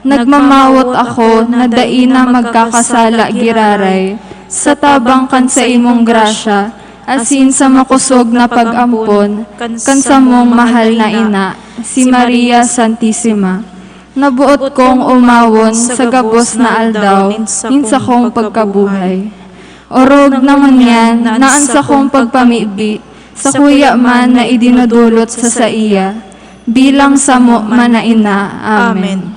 Nagmamawot ako na daina magkakasala giraray, sa tabang kan sa imong grasya, asin sa makusog na pag-ampon, kan sa mong mahal na ina, si Maria Santissima. Nabuot kong umawon sa gabos na aldaw, minsa kong pagkabuhay. Orog naman yan, naan sa kong pagpamibi, sa kuya man na idinudulot sa iya, bilang samo man na ina. Amen.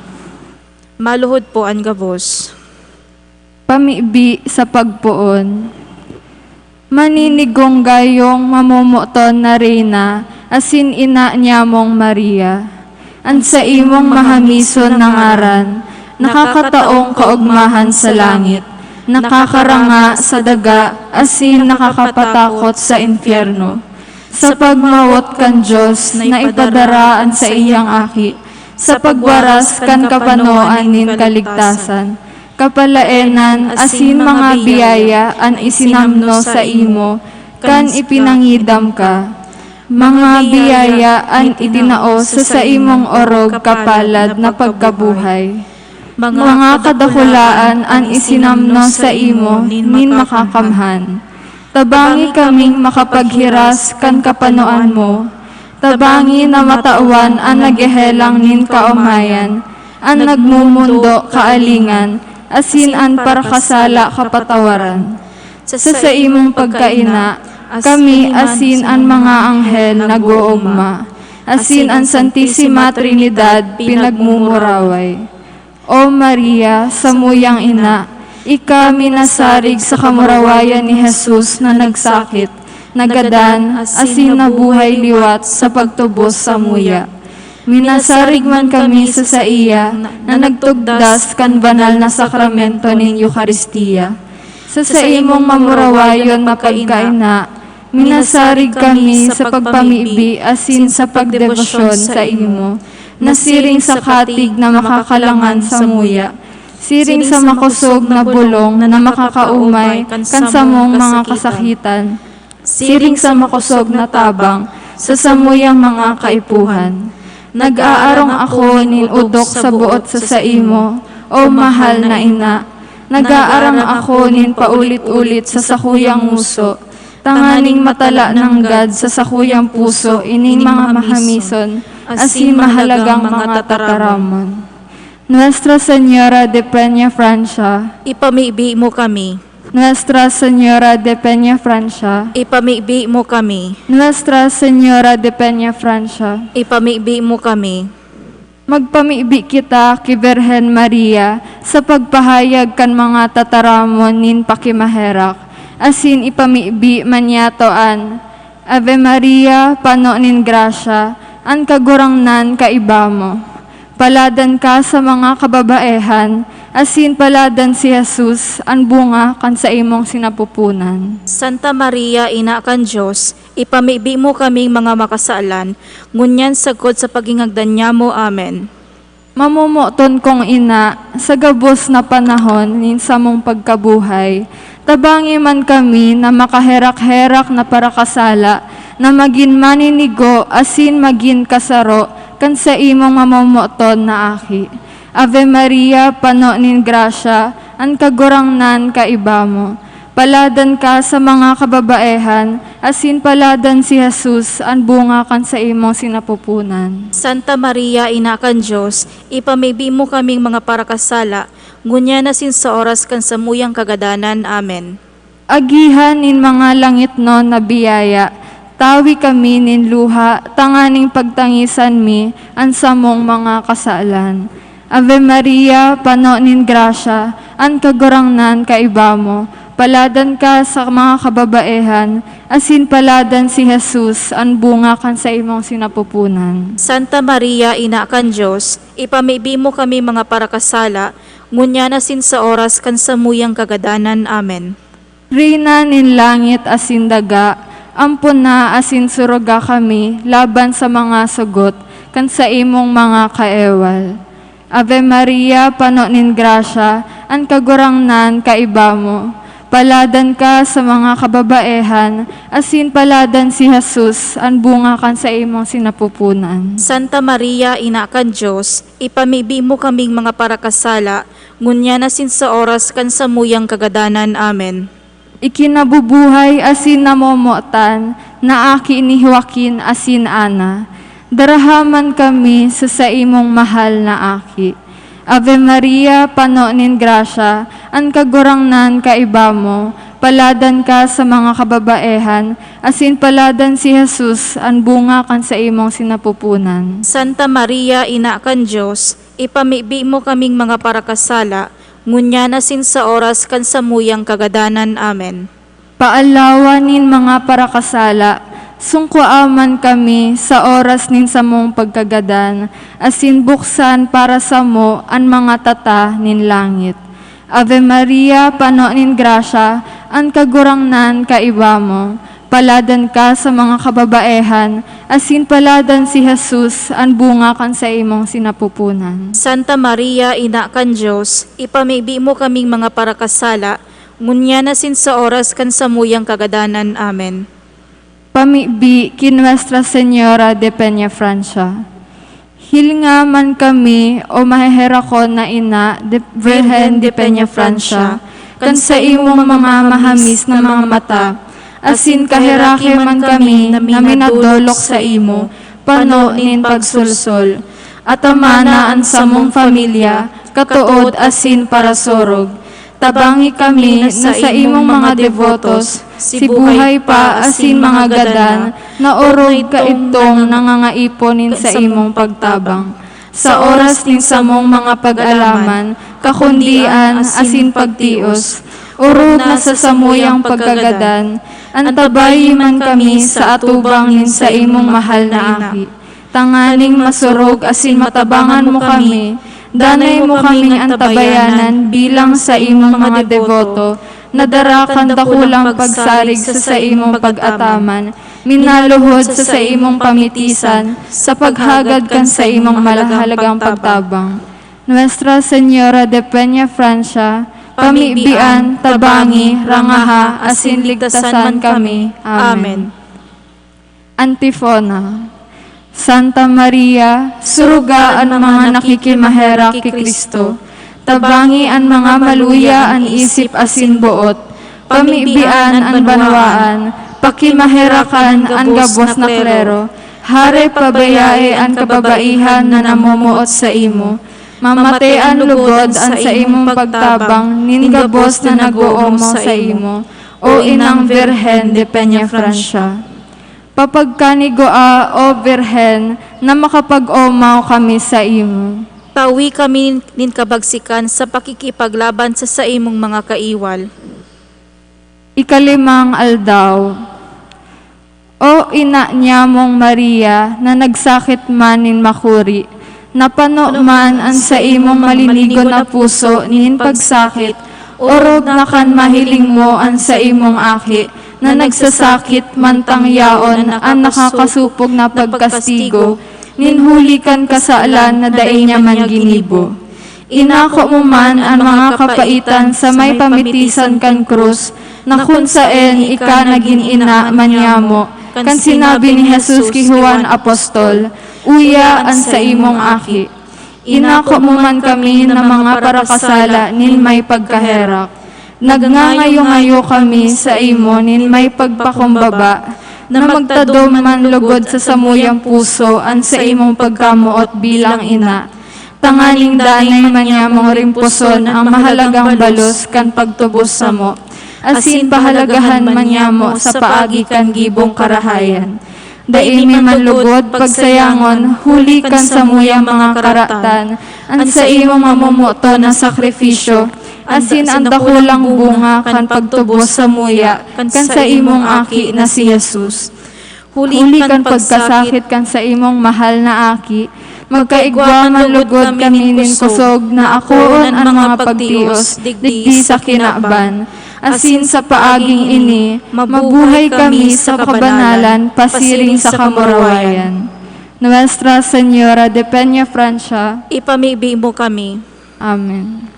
Maluhod po ang gabos. Pamibi sa pagpuon. Maninigong gayong mamumuton na reyna, asin ina niya mong Maria. An sa imong mahamison na ngaran, nakakataong kaugmahan sa langit, nakakaranga sa daga, asin nakakapatakot sa infyerno. Sa pagmawot kan Diyos na ipadaraan sa iyang aki, sa pagwaras kan kapanoan nin kaligtasan, kapalaenan asin mga biyaya an isinamno sa imo, kan ipinangidam ka. Mga biyaya an itinao sa imong orog kapalad na pagkabuhay. Mga kadakulaan an isinamno sa imo, nin makakamhan. Tabangi kaming makapaghiras kan kapanoan mo, tabangi na matawan ang naghehelang nin kaumayan, ang nagmumundo kaalingan, asin an parakasala kapatawaran. Sa imong pagkaina, kami asin an mga anghel nag-uugma, asin an Santissima Trinidad pinagmumuraway. O Maria, samuyang ina, ika minasarig sa kamurawayan ni Jesus na nagsakit, nagadan, asin nabuhay liwat sa pagtubos sa muya. Minasarig man kami sa iya na nagtugdas kan banal na sakramento nin Eucharistia. Sa imong mamurawayon na pagkaina, minasarig kami sa pagpamibi asin sa pagdebosyon sa imo, na siring sa katig na makakalangan sa muya, siring sa makusog na bulong na makakaumay kan sa mong mga kasakitan, siring sa makusog na tabang sa samuyang mga kaipuhan. Nag-aarong ako nin udok sa buot sa imo, o mahal na ina. Nag-aarang ako nin paulit-ulit sa sakuyang muso, tanganing matala ng gad sa sakuyang puso ining mga mahamison, asin mahalagang mga tataramon. Nuestra Señora de Peña Francia, Ipamibi mo kami. Nuestra Señora de Peña Francia, Ipamibi mo kami. Nuestra Señora de Peña Francia, Ipamibi mo kami. magpamibi kita ki Birhen Maria sa pagpahayag kan mga tataramon nin pakimaherak, asin ipamibi manyatoan. Ave Maria, pano nin grasya, an kagurangnan kaiba mo. Paladan ka sa mga kababaehan, asin paladan si Jesus, an bunga kan sa imong sinapupunan. Santa Maria, ina kan Diyos, ipamibi mo kaming mga makasalan, ngunyan sagkod sa pagingagdan niya mo. Amen. Mamumuton kong ina, sa gabos na panahon nin sa mong pagkabuhay, tabangi man kami na makaherak-herak na parakasala, na magin maninigo, asin magin kasaro, kan sa imong mamumuton na aki. Ave Maria, pano nin grasya, an kagurangnan kaiba mo. Paladan ka sa mga kababaehan, asin paladan si Jesus, an bunga kan sa imong sinapupunan. Santa Maria, ina kan Diyos, ipamibi mo kaming mga parakasala, ngunya na sin sa oras kan samuyang kagadanan. Amen. Agihan nin mga langit no na biyaya, tawi kami nin luha, tanganing pagtangisan mi, an samong mga kasalan. Ave Maria, pano nin grasya, an kagurangnan kaiba mo. Paladan ka sa mga kababaehan, asin paladan si Jesus, an bunga kan sa imong sinapupunan. Santa Maria, ina kan Diyos, ipamibi mo kami mga parakasala, ngunya na sin sa oras kan samuyang kagadanan. Amen. Rina nin langit asin daga, ampun na asin suruga kami, laban sa mga sugot, kan sa imong mga kaewal. Ave Maria, pano nin grasya, an kagurangnan kaiba mo. Paladan ka sa mga kababaehan, asin paladan si Jesus, ang bunga kan sa imong sinapupunan. Santa Maria, Ina kan Diyos, ipamibi mo kaming mga parakasala, ngunya na sin sa oras kan samuyang kagadanan. Amen. Ikinabubuhay asin namomotan, na aki ni Joaquin asin Ana. Darahaman kami sa imong mahal na aki. Ave Maria, pano nin grasya, ang kagurangnan kaiba mo, paladan ka sa mga kababaehan, asin paladan si Jesus, ang bunga kan sa imong sinapupunan. Santa Maria, Ina kan Diyos, ipamibi mo kaming mga parakasala, ngunya na sin sa oras kan samuyang kagadanan. Amen. Paalawanin mga parakasala, sungkuaman kami sa oras nin samong pagkagadan, asin buksan para sa mo ang mga tata nin langit. Ave Maria, pano nin grasya, ang kagurangnan kaiba mo, paladan ka sa mga kababaehan, asin paladan si Jesus, ang bunga kan sa imong sinapupunan. Santa Maria, Ina kan Diyos, ipamibi mo kaming mga parakasala, ngunya na sin sa oras kan samuyang kagadanan. Amen. Pamibi kin Nuestra Señora de Peña Francia. Hilnga man kami o mahihera ko na ina de Virgen de Peña Francia, kan sa imong mga mahamis na mga mata, asin kahiraki man kami na minadolok sa imo, pano nin pagsulsol, at amana ang samong familia, katuod asin para sorog. Tabangi kami na sa imong mga devotos, si buhay pa asin mga gadan, na orog kaitong nangangaiponin sa imong pagtabang. Sa oras nin samong mga pag-alaman, kakundian asin pagtios, urog na sa samuyang pagkagadan, antabayi man kami sa atubang nin sa imong mahal na aki. Tanganing masurog asin matabangan mo kami, danay mo kaming antabayanan bilang sa imong mga devoto, nadarakan dakulang pagsarig sa imong pag-ataman, minaluhod sa imong pamitisan, sa paghagad kan sa imong malahalagang pagtabang. Nuestra Señora de Peña Francia, pamibian, tabangi, rangaha, asin ligtasan kami. Amen. Antifona. Santa Maria, suruga ang mga nakikimahera ki Kristo, tabangi ang mga maluya an isip asin buot, pamibian ang banwaan, pakimaherakan ang gabos na klero, hare pabayae ang kababaihan na namumuot sa imo, mamate ang lugod ang sa imong pagtabang, nin gabos na nag-uumo sa imo, o inang Virgen de Peña Francia. Papagkanigoa, O Birhen, na makapag-omaw kami sa imo. Pawi kami nin kabagsikan sa pakikipaglaban sa imong mga kaiwal. Ikalimang aldaw. O ina niya mong Maria, na nagsakit man nin makuri, napano man ang sa imong malinigo na puso nin pagsakit, orog na kan mahiling mo ang sa imong aki, na nagsasakit mantang yaon ang nakakasupog na pagkastigo, ninhulikan kasaalan na daing niya man ginibo. Inako mo man ang mga kapaitan sa may pamitisan kan krus, na kung saen ika naging ina manyamo, kan sinabi ni Jesus ki Juan Apostol, uya ang sa imong aki. Inako mo man kami na mga parakasala nin may pagkaherak. Nagngangayo-ngayo kami sa imo nin may pagpakumbaba, na magtadom man lugod sa samuyang puso ang sa imong pagkamuot bilang ina. Tanganing danay man niya mong rimpuson ang mahalagang balos kan pagtubos sa mo, asin pahalagahan man niya mo sa paagi kan gibong karahayan. Daimi man lugod pagsayangon, huli kan samuyang mga karatan, ang sa imong mamumuto na sakripisyo, asin ang dakulang bunga kan pagtubos sa muya, kan sa imong aki na si Jesus. Huli kan pagkasakit kan sa imong mahal na aki, magkaigwa man lugod kami nin kusog na akoon ang mga pagtios, digdi sa kinaban. Asin sa paaging ini, mabuhay kami sa kabanalan, pasiring sa kamurawayan. Nuestra Señora de Peña Francia, Ipamibi mo kami. Amen.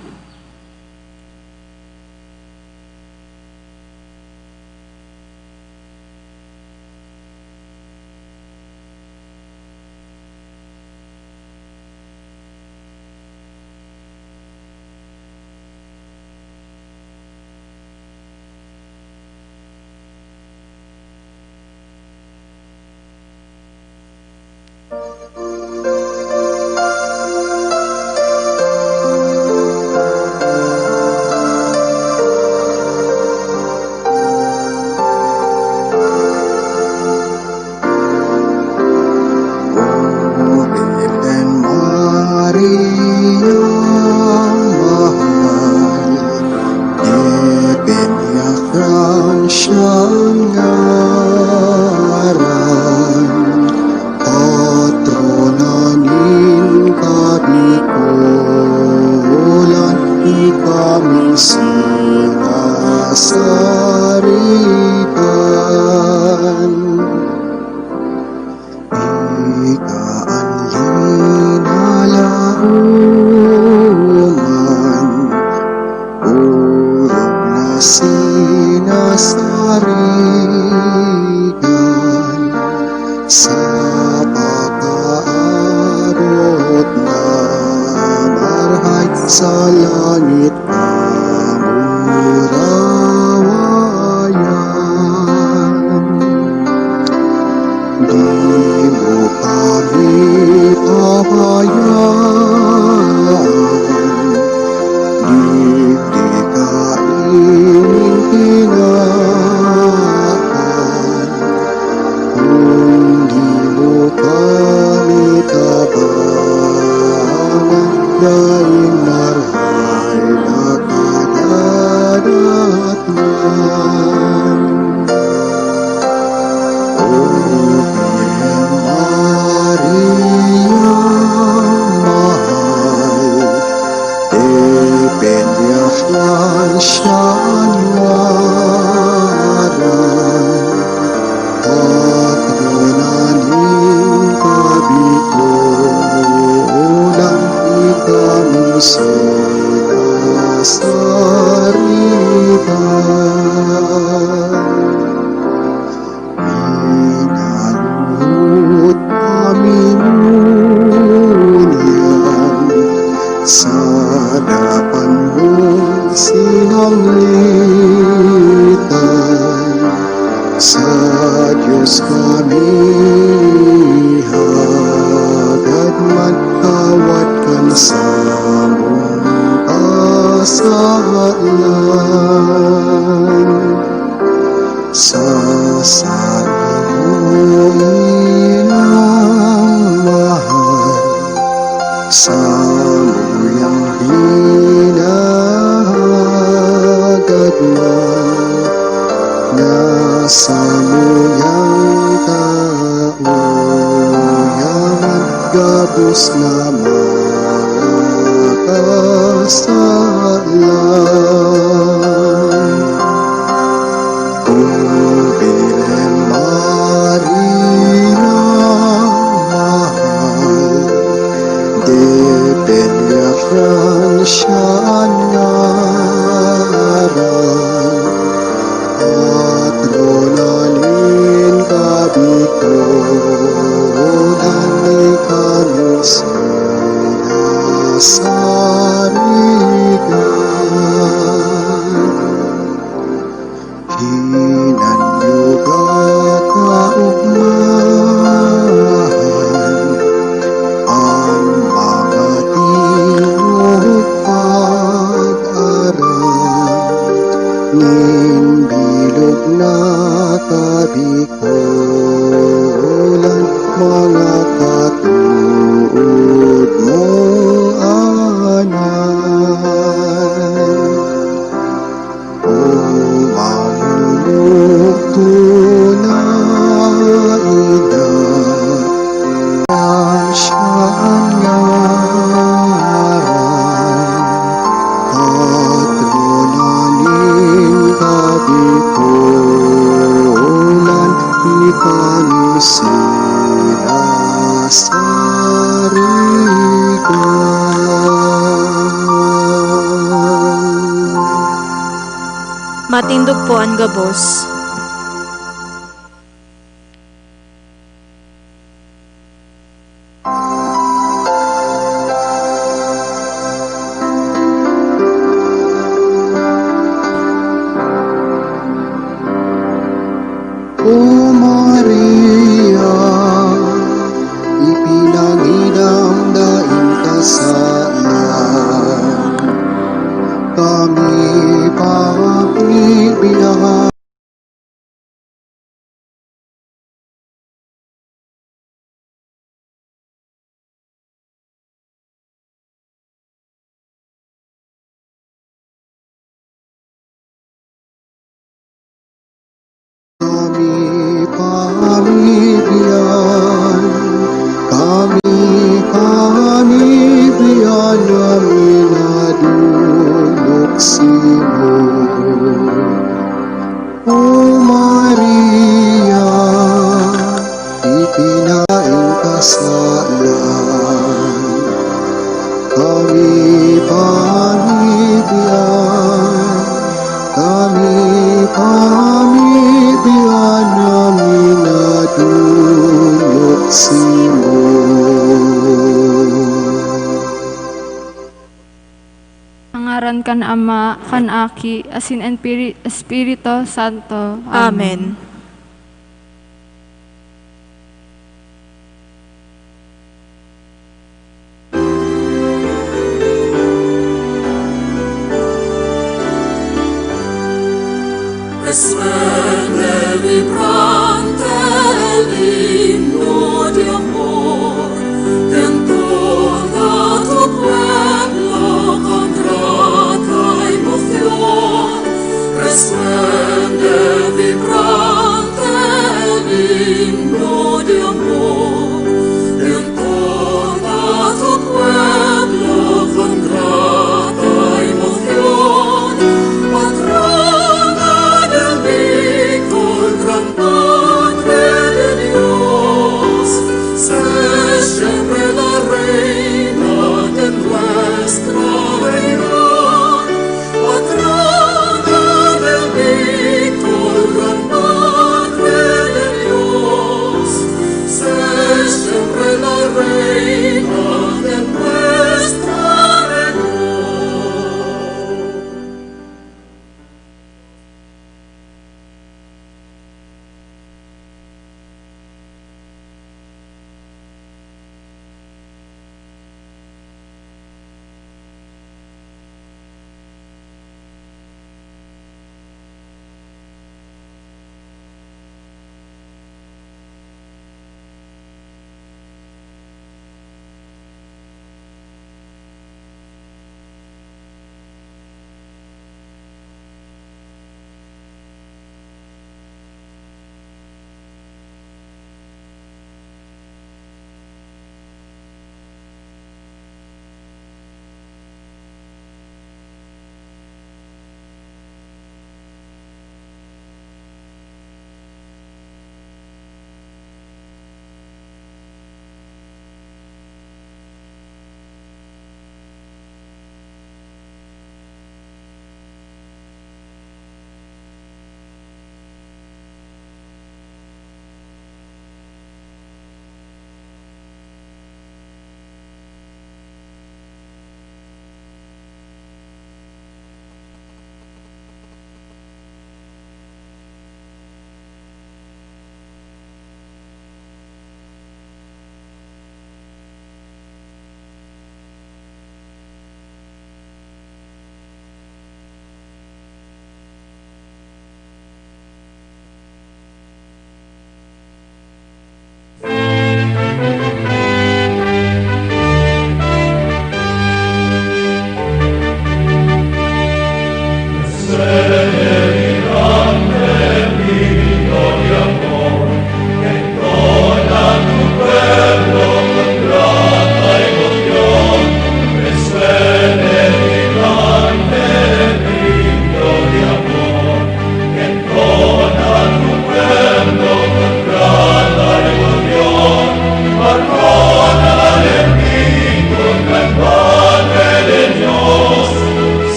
mahal, ipinyakan siyang ngaran, patronanin kabikulan, ikaming sinasaritan. Ikaanli na lauman, urog na sinasarigan, sa pagkaarot na marhay sa langit kamurawayan. Di mo kami pabayaan, digdikainin tinapay, kung di mo kami tabangan, daing marhay na kadadatnan. O Birhen Maria, mahal, ipinyakan siyang ngaran, patronanin kabikulan, ikaming sinasaritan. Minaluhot kami ngunyan, sa harapan mong sinanglitan, sa Diyos kami hagad man, tawad kan sa mong kasalan. Sa sarili mo inang mahal, sa muyang hinahagad man, nasa muyang kauyaman, gabos na mga kasalan. O Birhen Maria, mahal, dipinyakan siyang ngaran, patronanin kabikulan, ikaming sinasarigan. Hinanyuga kaugmahan, ang mga tingog pag-aral, nimbilog na kabikulan, mga katuod mong anan. O mamulog tunay na siyang ngaran, patronanin kabikulan, ikaming sinasarigan. Matindog po ang gabos. O Maria, ipinanginang daing kasalan, kami pagbibiyahan. dinuluksimo. O Maria, itinaing kasalan, kami pamibigyan namin na duluksimo. Pangaran kan Ama, kan Aki, asin en Espiritu Santo. Amen. Respende vibrante el himno de amor, que entona tu pueblo con grata emoción. Respende vibrante el himno de amor, que entona tu pueblo con grata emoción. Patrona del Hijo, gran Padre de Dios,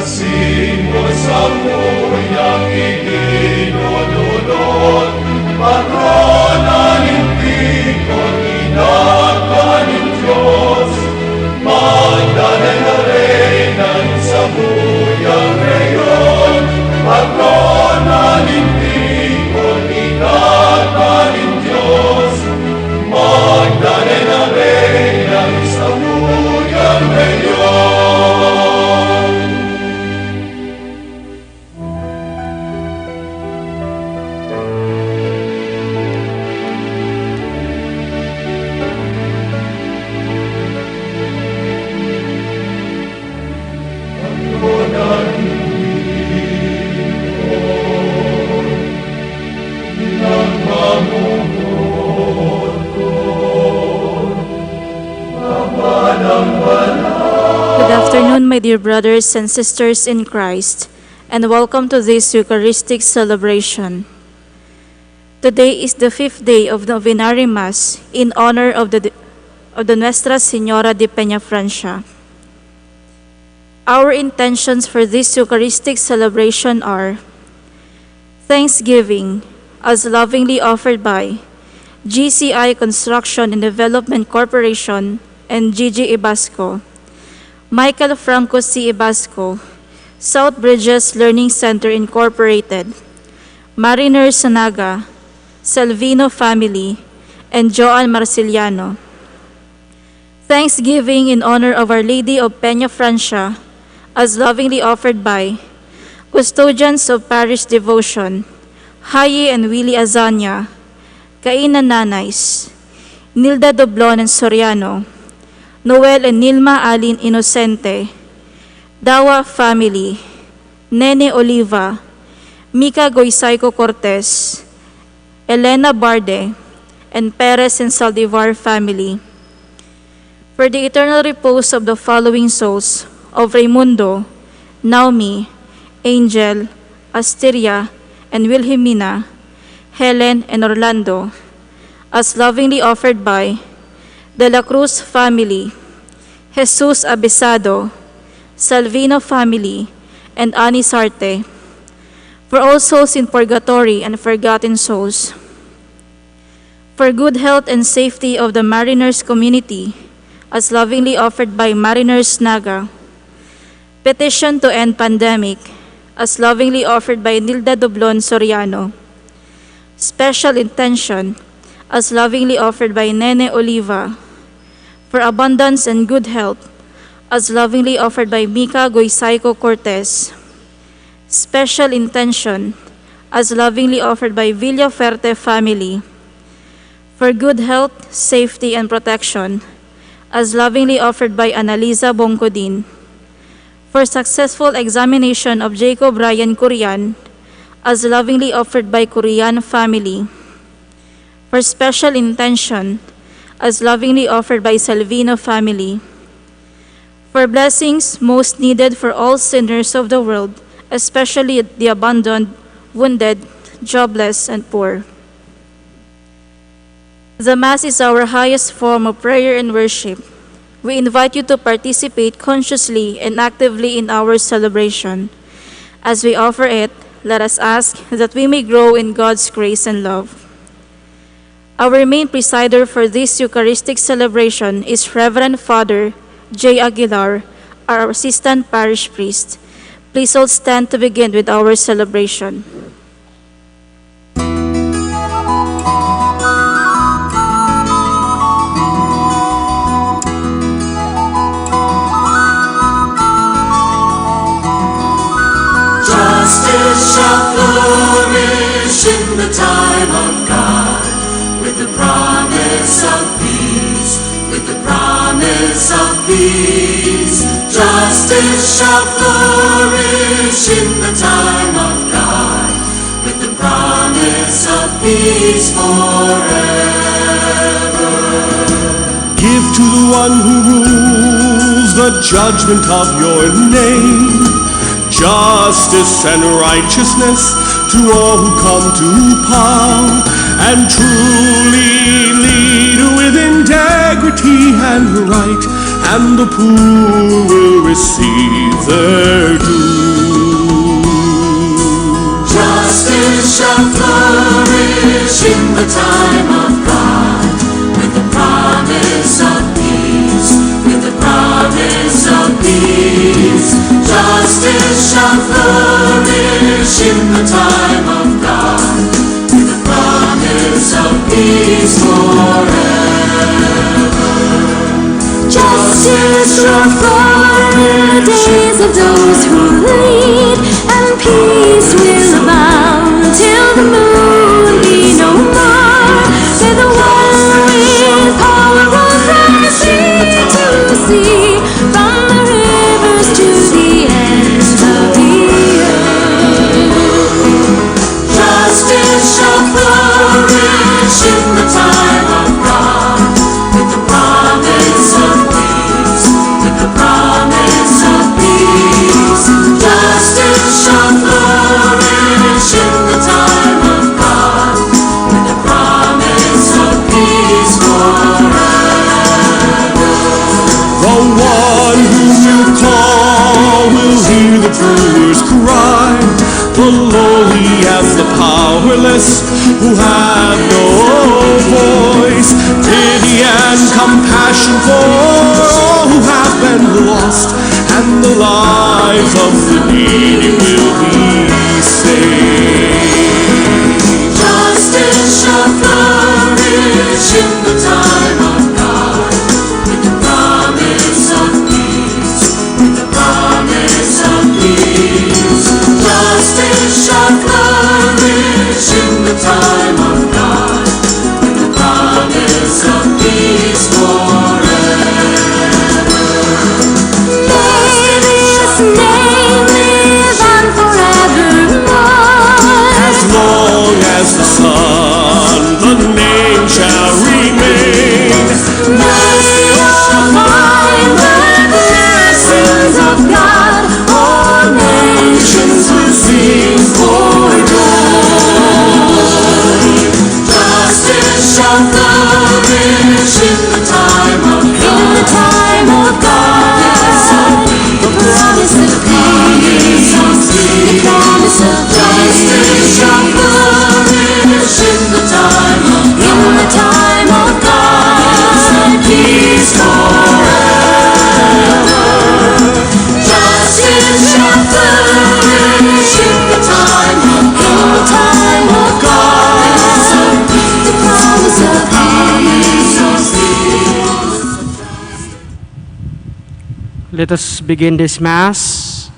Asin mo sa muyang idinudulot, patronanin tikon inakanin Diyos. Magdanan na reynan sa muyang reyon, patronanin tikon inakanin Diyos. Magdanan na reynan sa muyang reyon. Good afternoon, my dear brothers and sisters in Christ, and welcome to this Eucharistic celebration. Today is the 5th day of the Novenary Mass in honor of the Nuestra Señora de Peñafrancia. Our intentions for this Eucharistic celebration are thanksgiving, as lovingly offered by GCI Construction and Development Corporation and Gigi Ibasco, Michael Franco C. Ibasco, South Bridges Learning Center Incorporated, Mariners Naga, Salvino family, and Joan Marciliano. Thanksgiving in honor of Our Lady of Peñafrancia, as lovingly offered by Custodians of Parish Devotion, Haye and Willie Azania, Kainan Nanays, Nilda Doblon and Soriano, Noel and Nilma Alin Inocente, Dawa family, Nene Oliva, Mika Goysaico Cortez, Elena Barde, and Perez and Saldivar family. For the eternal repose of the following souls of Raimundo, Naomi, Angel, Asteria, and Wilhelmina, Helen, and Orlando, as lovingly offered by De la Cruz family, Jesus Abisado, Salvino family, and Ani Sarte, for all souls in purgatory and forgotten souls, for good health and safety of the Mariners community, as lovingly offered by Mariners Naga, petition to end pandemic, as lovingly offered by Nilda Doblon Soriano, special intention, as lovingly offered by Nene Oliva, for abundance and good health, as lovingly offered by Mika Goysaico Cortez, special intention, as lovingly offered by Villaferte family, for good health, safety, and protection, as lovingly offered by Annalisa Bongcodin, for successful examination of Jacob Ryan Curian, as lovingly offered by Curian family, for special intention, as lovingly offered by Salvino family, for blessings most needed for all sinners of the world, especially the abandoned, wounded, jobless, and poor. The Mass is our highest form of prayer and worship. We invite you to participate consciously and actively in our celebration. As we offer it, let us ask that we may grow in God's grace and love. Our main presider for this Eucharistic celebration is Reverend Father J. Aguilar, our Assistant Parish Priest. Please all stand to begin with our celebration. Justice shall flourish in the time of God, with the promise of peace, with the promise of peace. Justice shall flourish in the time of God, with the promise of peace forever. Give to the one who rules the judgment of your name, justice and righteousness to all who come to power, and truly lead with integrity and right, and the poor will receive their due. shall flourish in the time of God, with the promise of peace, with the promise of peace. Justice shall flourish in the time of God, with the promise of peace forever. Justice shall flourish in the days of those who lead, and peace will abound till the moon be no more. May the one with power rule from sea to sea, from the rivers to the ends of the earth. Justice shall flourish in the time of God, with the promise of peace, with the promise of peace. Justice shall flourish in the time of God, with the promise of peace forever. The one whom you call will hear the poor's cry, the lowly and the powerless who have no voice. Pity and compassion for all who have been lost, and the lives of the needy will be saved. Justice shall flourish in the time of God, with the promise of peace, with the promise of peace. Justice shall flourish in the time of God, with the promise of peace forever. May this name live on forevermore. As long as the sun, the name shall remain. May all find the blessings of God, all nations will sing for joy. Justice shall flourish in the time of God, in the time of God. The promise of peace, the promise of justice shall flourish in the time of God, in the time of God. Peace forever. Justice shall flourish in the time of God, in the time of God. The promise of peace. Let us begin this Mass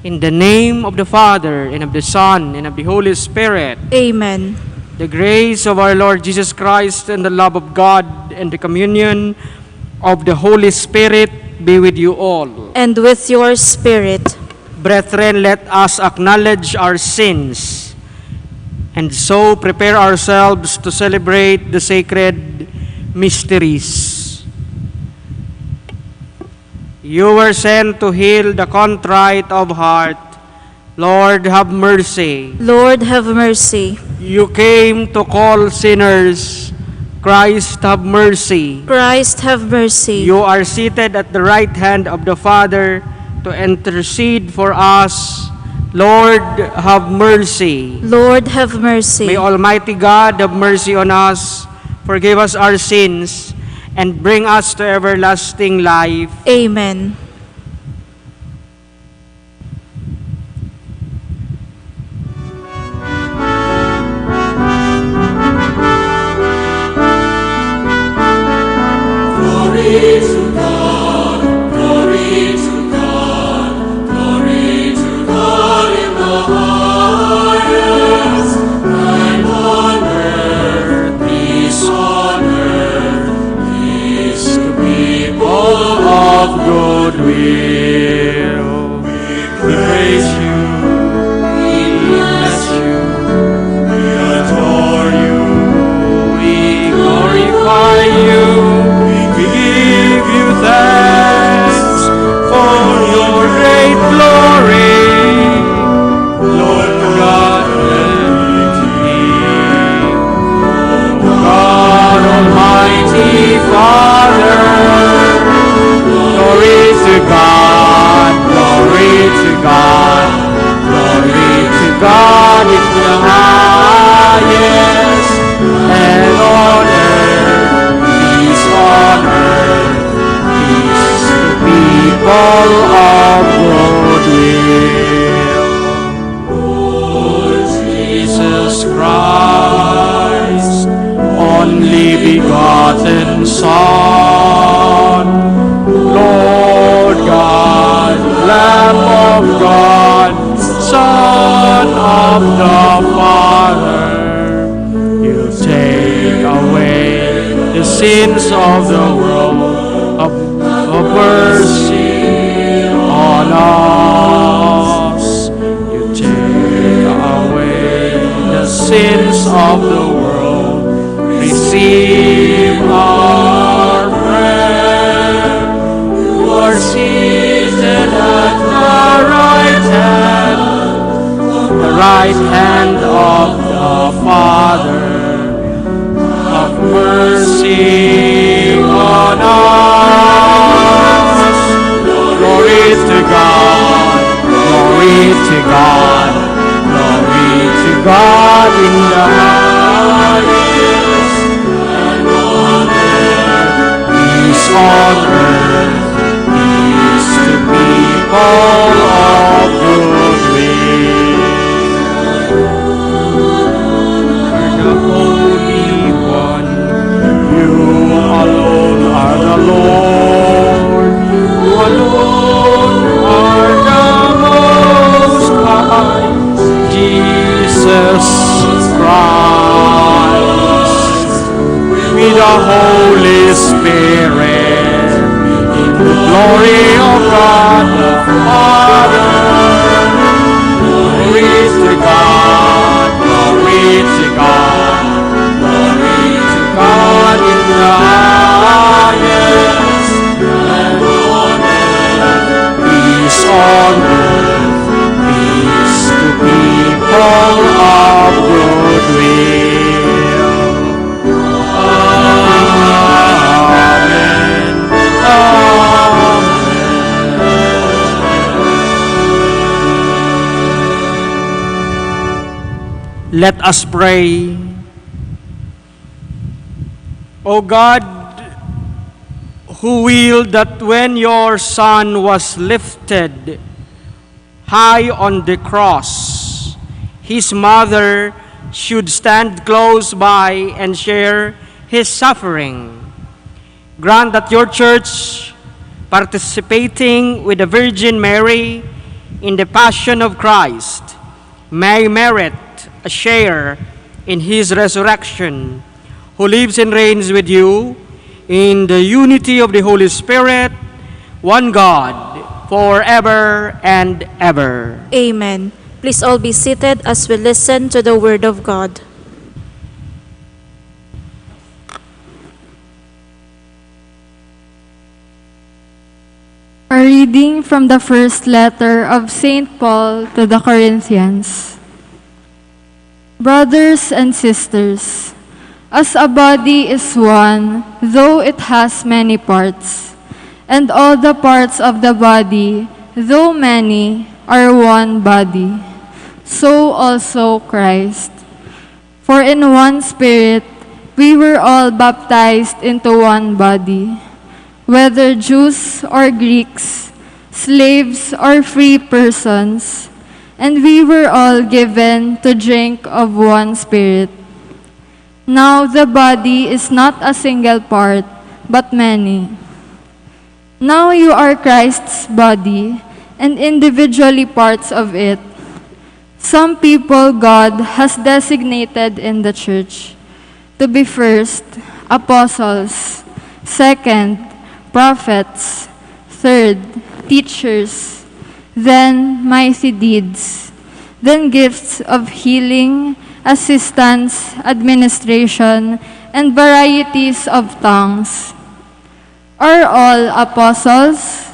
in the name of the Father, and of the Son, and of the Holy Spirit. Amen. The grace of our Lord Jesus Christ, and the love of God, and the communion of the Holy Spirit be with you all. And with your spirit. Brethren, let us acknowledge our sins, and so prepare ourselves to celebrate the sacred mysteries. You were sent to heal the contrite of heart. Lord, have mercy. Lord, have mercy. You came to call sinners. Christ, have mercy. Christ, have mercy. You are seated at the right hand of the Father to intercede for us. Lord, have mercy. Lord, have mercy. May Almighty God have mercy on us, forgive us our sins, and bring us to everlasting life. Amen. Glory to God, glory to God, glory to God in the highest, and on earth, peace to people of good will. We praise you, we bless you, we adore you, we glorify you. Give you thanks for your great glory, Lord God Almighty, God Almighty Father. Glory to God, glory to God, glory to God in the highest. people of goodwill. Jesus Christ, only begotten Son, Lord God, Lamb of God, Son of the Father, you take away the sins of the world. Have mercy on us. You take away the sins of the world. Receive our prayer. You are seated at the right hand of the Father. Have mercy on us. Glory to God, glory to God, glory to God in the highest, and on earth, peace on earth, peace to people of good will. The Holy One, you alone are the Lord. You alone are the Most High, Jesus Christ, with the Holy Spirit, in the glory of God the Father. Glory to God, glory to God, glory to God in the highest, and on earth, peace on earth, peace to people of good will. Amen. Amen. Let us pray. O God, who willed that when your Son was lifted high on the cross, his mother should stand close by and share his suffering, grant that your church, participating with the Virgin Mary in the passion of Christ, may merit a share in his resurrection, who lives and reigns with you in the unity of the Holy Spirit, one God, forever and ever. Amen. Please all be seated as we listen to the Word of God. A reading from the first letter of St. Paul to the Corinthians. Brothers and sisters, as a body is one, though it has many parts, and all the parts of the body, though many, are one body, so also Christ. For in one Spirit we were all baptized into one body, whether Jews or Greeks, slaves or free persons, and we were all given to drink of one Spirit. Now the body is not a single part, but many. Now you are Christ's body, and individually parts of it. Some people God has designated in the church to be first, apostles, second, prophets, third, teachers, then mighty deeds, then gifts of healing, assistance, administration, and varieties of tongues. Are all apostles?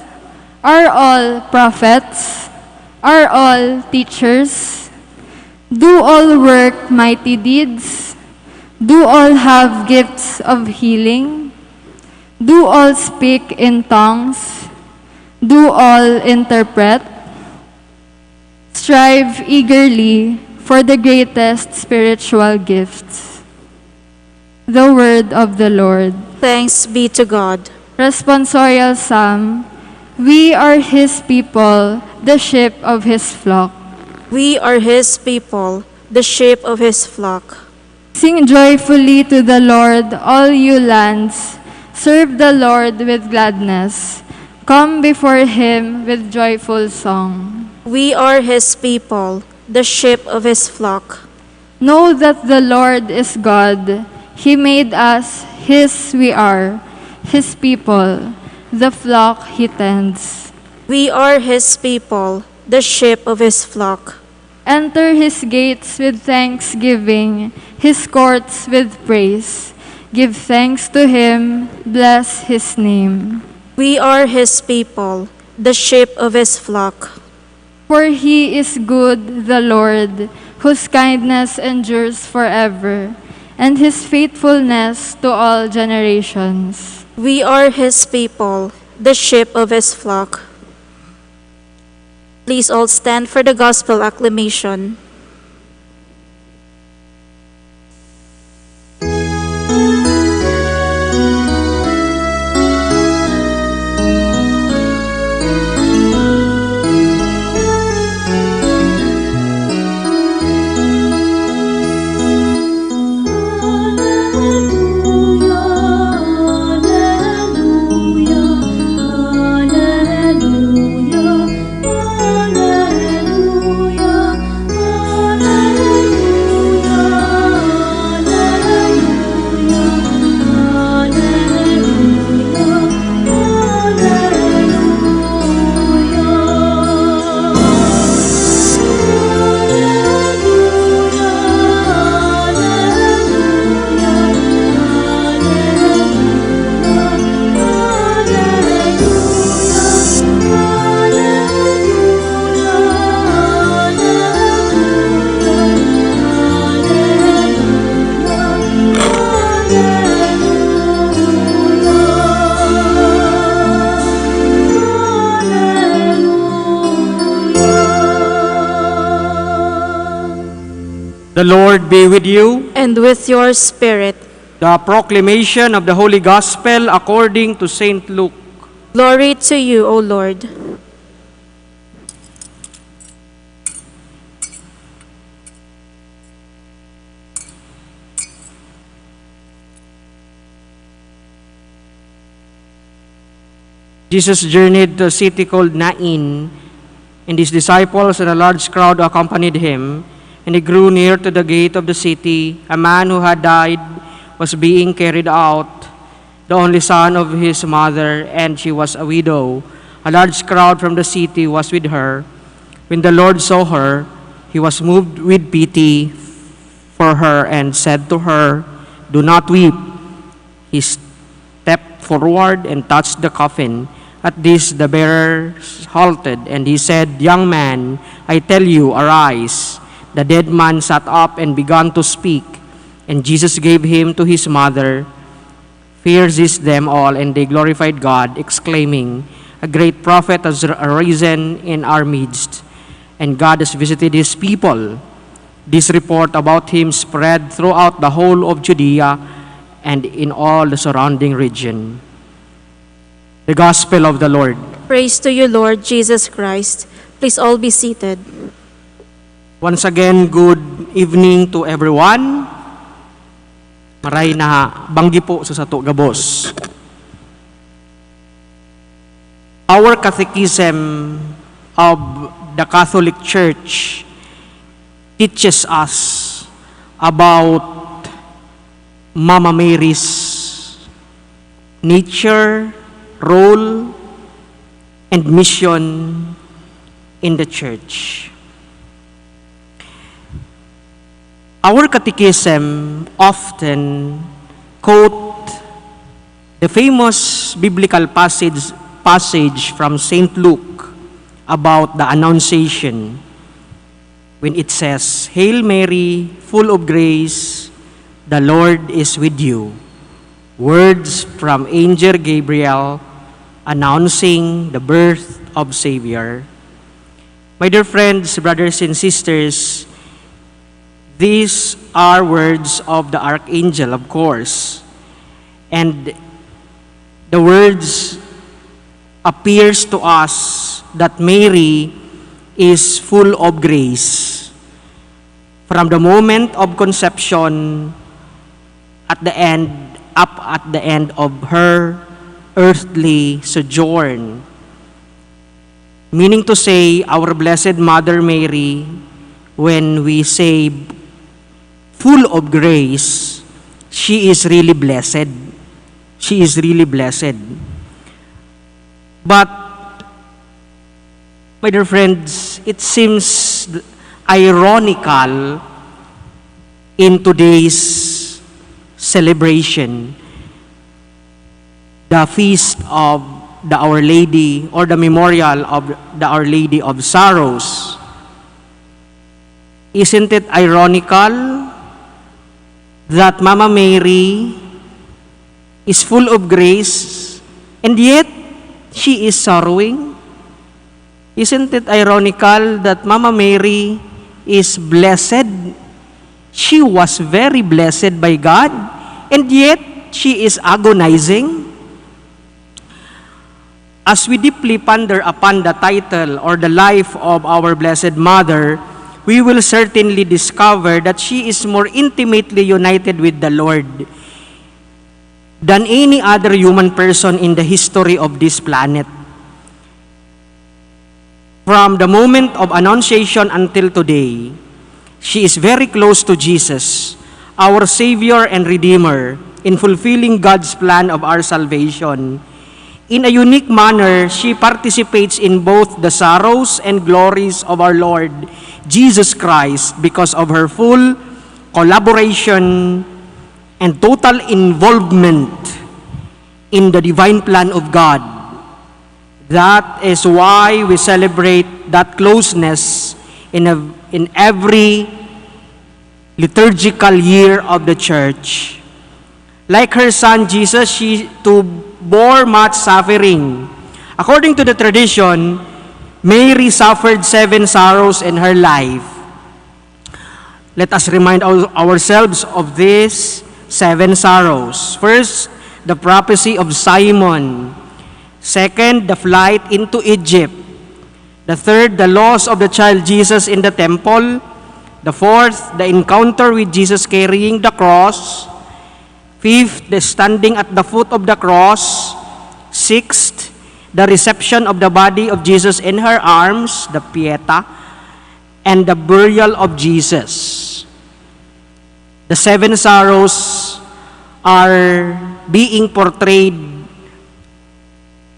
Are all prophets? Are all teachers? Do all work mighty deeds? Do all have gifts of healing? Do all speak in tongues? Do all interpret? Strive eagerly for the greatest spiritual gifts. The word of the Lord. Thanks be to God. Responsorial Psalm. We are his people, the sheep of his flock. We are his people, the sheep of his flock. Sing joyfully to the Lord, all you lands. Serve the Lord with gladness. Come before him with joyful song. We are his people, the sheep of his flock. Know that the Lord is God. He made us, his we are, his people, the flock he tends. We are his people, the sheep of his flock. Enter his gates with thanksgiving, his courts with praise. Give thanks to him, bless his name. We are his people, the sheep of his flock. For he is good, the Lord, whose kindness endures forever, and his faithfulness to all generations. We are his people, the sheep of his flock. Please all stand for the gospel acclamation. The Lord be with you. And with your spirit. The proclamation of the Holy Gospel according to St. Luke. Glory to you, O Lord. Jesus journeyed to a city called Nain, and his disciples and a large crowd accompanied him. And he grew near to the gate of the city. A man who had died was being carried out, the only son of his mother, and she was a widow. A large crowd from the city was with her. When the Lord saw her, he was moved with pity for her and said to her, "Do not weep." He stepped forward and touched the coffin. At this, the bearers halted, and he said, "Young man, I tell you, arise." The dead man sat up and began to speak, and Jesus gave him to his mother. Fear seized them all, and they glorified God, exclaiming, "A great prophet has arisen in our midst, and God has visited his people." This report about him spread throughout the whole of Judea and in all the surrounding region. The Gospel of the Lord. Praise to you, Lord Jesus Christ. Please all be seated. Once again, good evening to everyone. Maray na banggi po sa sato gabos. Our catechism of the Catholic Church teaches us about Mama Mary's nature, role, and mission in the Church. Our catechism often quote the famous biblical passage from St. Luke about the Annunciation, when it says, "Hail Mary, full of grace, the Lord is with you." Words from Angel Gabriel announcing the birth of Savior. My dear friends, brothers and sisters, these are words of the Archangel, of course. And the words appears to us that Mary is full of grace. From the moment of conception up at the end of her earthly sojourn. Meaning to say, our Blessed Mother Mary, when we say full of grace, she is really blessed. She is really blessed. But, my dear friends, it seems ironical in today's celebration, the feast of the Our Lady, or the memorial of the Our Lady of Sorrows. Isn't it ironical that Mama Mary is full of grace and yet she is sorrowing? Isn't it ironical that Mama Mary is blessed? She was very blessed by God, and yet she is agonizing. As we deeply ponder upon the title or the life of our Blessed Mother, we will certainly discover that she is more intimately united with the Lord than any other human person in the history of this planet. From the moment of Annunciation until today, she is very close to Jesus, our Savior and Redeemer, in fulfilling God's plan of our salvation. In a unique manner, she participates in both the sorrows and glories of our Lord Jesus Christ because of her full collaboration and total involvement in the divine plan of God. That is why we celebrate that closeness in every liturgical year of the Church. Like her son Jesus, she too bore much suffering. According to the tradition, Mary suffered 7 sorrows in her life. Let us remind ourselves of these 7 sorrows. First, the prophecy of Simon. Second, the flight into Egypt. The third, the loss of the child Jesus in the temple. The fourth, the encounter with Jesus carrying the cross. Fifth, the standing at the foot of the cross. Sixth, the reception of the body of Jesus in her arms, the Pieta, and the burial of Jesus. The 7 sorrows are being portrayed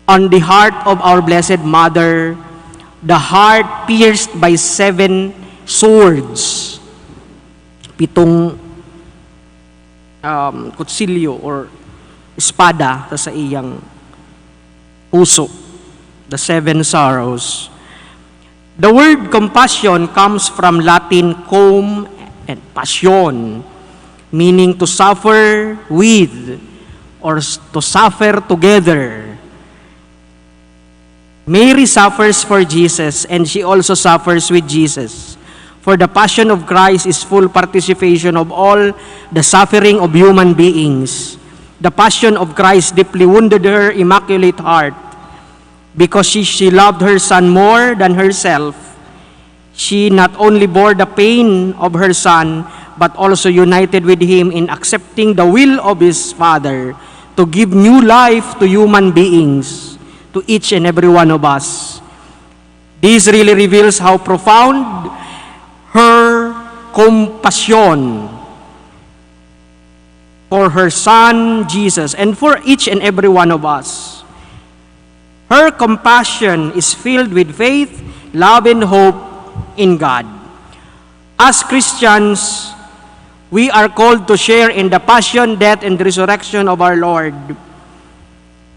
on the heart of our Blessed Mother, the heart pierced by 7 swords. 7 kutsilyo or espada sa iyang puso. The 7 sorrows. The word compassion comes from Latin cum and passion, meaning to suffer with or to suffer together. Mary suffers for Jesus and she also suffers with Jesus. For the passion of Christ is full participation of all the suffering of human beings. The passion of Christ deeply wounded her immaculate heart because she loved her son more than herself. She not only bore the pain of her son, but also united with him in accepting the will of his Father to give new life to human beings, to each and every one of us. This really reveals how profound her compassion for her son Jesus and for each and every one of us. Her compassion is filled with faith, love, and hope in God. As Christians, we are called to share in the passion, death, and resurrection of our Lord.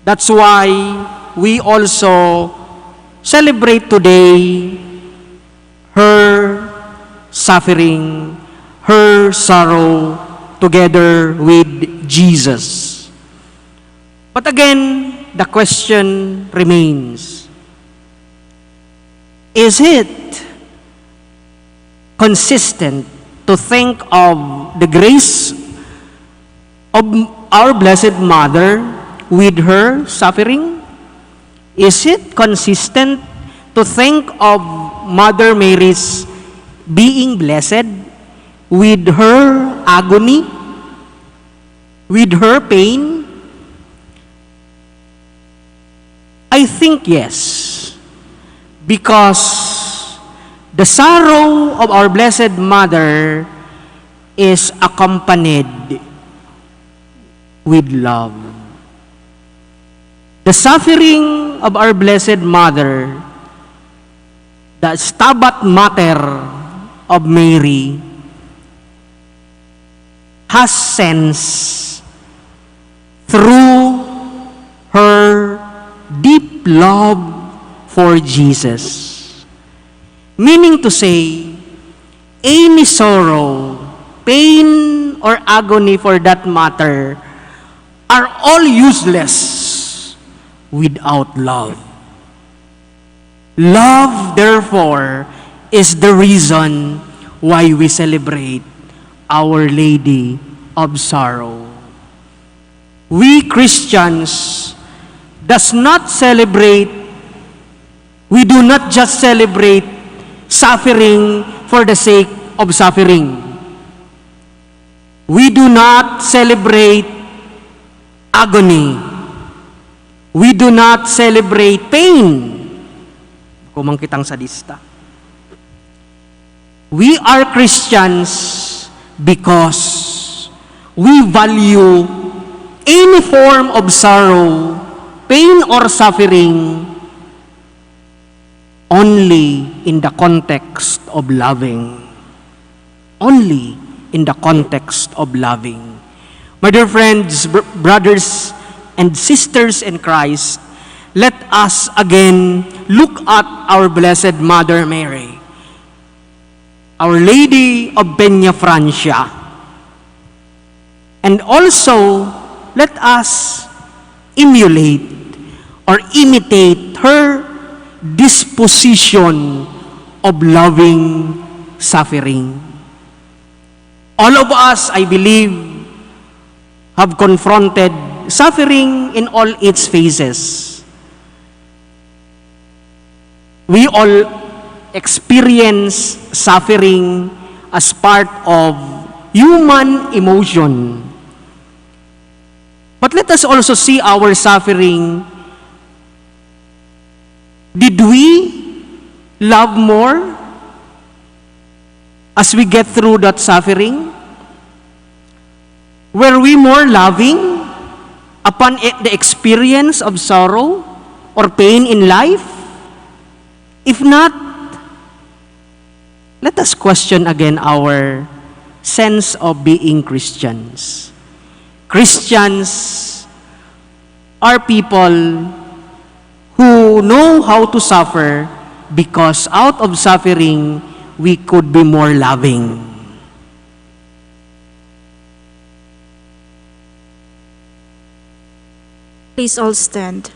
That's why we also celebrate today her suffering, her sorrow, together with Jesus. But again, the question remains, is it consistent to think of the grace of our Blessed Mother with her suffering? Is it consistent to think of Mother Mary's being blessed with her agony, with her pain? I think yes, because the sorrow of our Blessed Mother is accompanied with love. The suffering of our Blessed Mother, the Stabat Mater of Mary, has sense through her deep love for Jesus. Meaning to say, any sorrow, pain, or agony for that matter are all useless without love. Love, therefore, is the reason why we celebrate Our Lady of Sorrow. We Christians does not celebrate, we do not just celebrate suffering for the sake of suffering. We do not celebrate agony. We do not celebrate pain. Kumang kitang sadista. We are Christians because we value any form of sorrow, pain, or suffering only in the context of loving. Only in the context of loving. My dear friends, brothers and sisters in Christ, let us again look at our Blessed Mother Mary, Our Lady of Peña Francia. And also, let us emulate or imitate her disposition of loving suffering. All of us, I believe, have confronted suffering in all its phases. We all experience suffering as part of human emotion. But let us also see our suffering. Did we love more as we get through that suffering? Were we more loving upon the experience of sorrow or pain in life? If not, let us question again our sense of being Christians. Christians are people who know how to suffer because out of suffering, we could be more loving. Please all stand.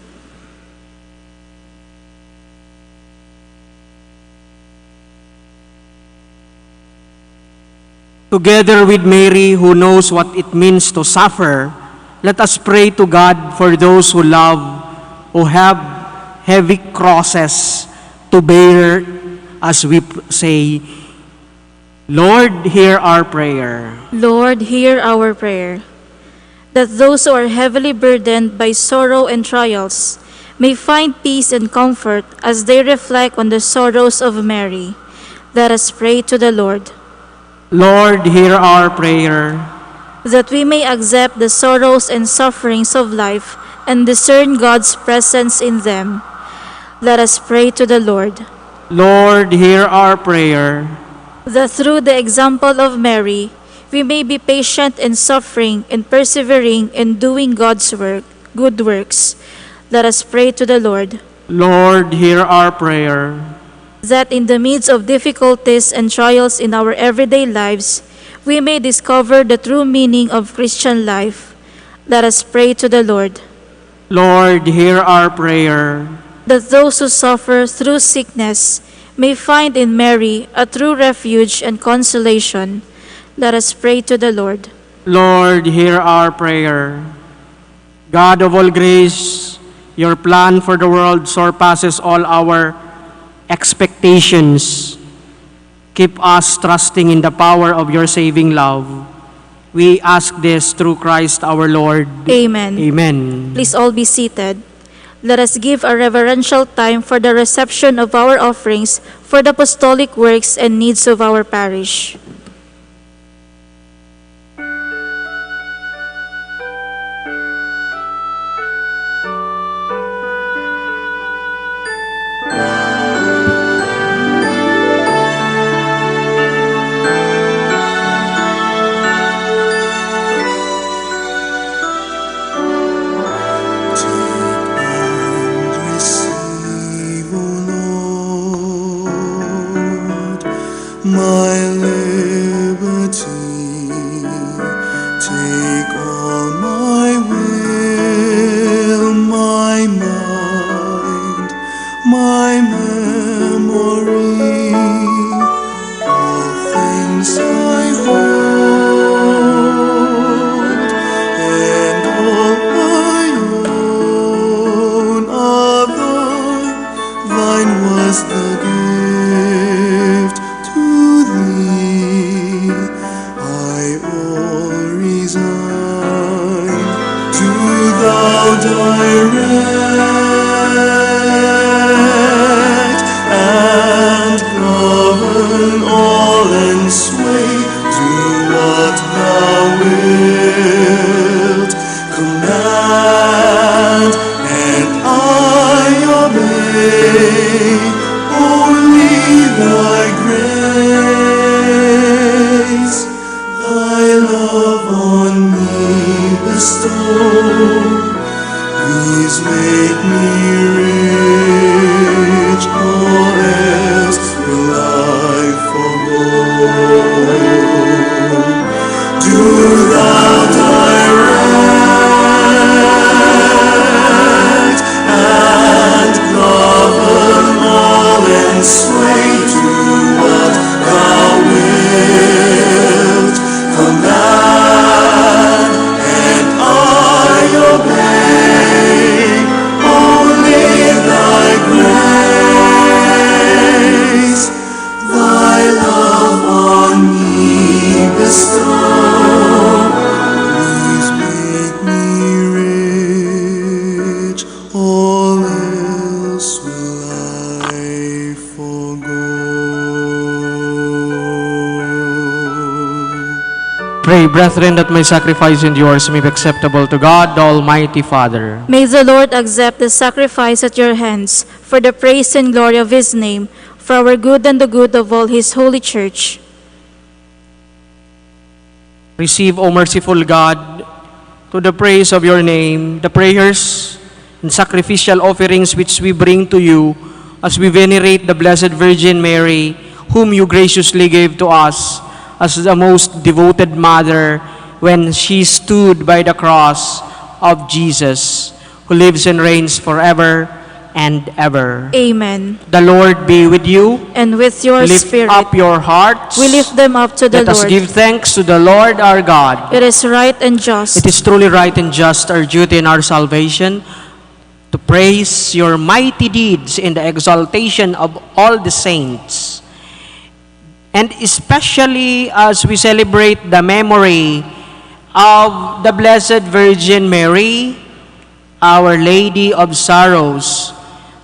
Together with Mary, who knows what it means to suffer, let us pray to God for those who love, who have heavy crosses to bear, as we say, Lord, hear our prayer. Lord, hear our prayer. That those who are heavily burdened by sorrow and trials may find peace and comfort as they reflect on the sorrows of Mary. Let us pray to the Lord. Lord, hear our prayer. That we may accept the sorrows and sufferings of life and discern God's presence in them. Let us pray to the Lord. Lord, hear our prayer. That through the example of Mary, we may be patient in suffering and persevering in doing God's work, good works. Let us pray to the Lord. Lord, hear our prayer. That in the midst of difficulties and trials in our everyday lives, we may discover the true meaning of Christian life. Let us pray to the Lord. Lord, hear our prayer. That those who suffer through sickness may find in Mary a true refuge and consolation. Let us pray to the Lord. Lord, hear our prayer. God of all grace, Your plan for the world surpasses all our expectations. Keep us trusting in the power of your saving love. We ask this through Christ our Lord. Amen. Amen. Please all be seated. Let us give a reverential time for the reception of our offerings for the apostolic works and needs of our parish. Receive, O Lord, my liberty. Take all my will, my mind, my memory, all things I hold, and all I own of thine was the gift to thee. I all resign. Do thou direct and govern all and sway. Do what thou wilt command, and I obey. Only thy grace, thy love on me bestow. Please make me rich, or else will I forego. Do thou direct and govern all and sway. Do what thou wilt command, and I obey. Only thy grace, thy love on me bestow. Please make me rich, all else will I forego. Pray, brethren, that my sacrifice and yours may be acceptable to God, the Almighty Father. May the Lord accept the sacrifice at your hands for the praise and glory of his name, for our good and the good of all his holy church. Receive, O merciful God, to the praise of your name, the prayers and sacrificial offerings which we bring to you as we venerate the Blessed Virgin Mary, whom you graciously gave to us as the most devoted mother when she stood by the cross of Jesus, who lives and reigns forever and ever. Amen. The Lord be with you. And with your Lift spirit, up your hearts. we lift them up to the Let us Lord. give thanks to the Lord our God. It is right and just. It is truly right and just, our duty and our salvation, to praise your mighty deeds in the exaltation of all the saints. And especially as we celebrate the memory of the Blessed Virgin Mary, Our Lady of Sorrows,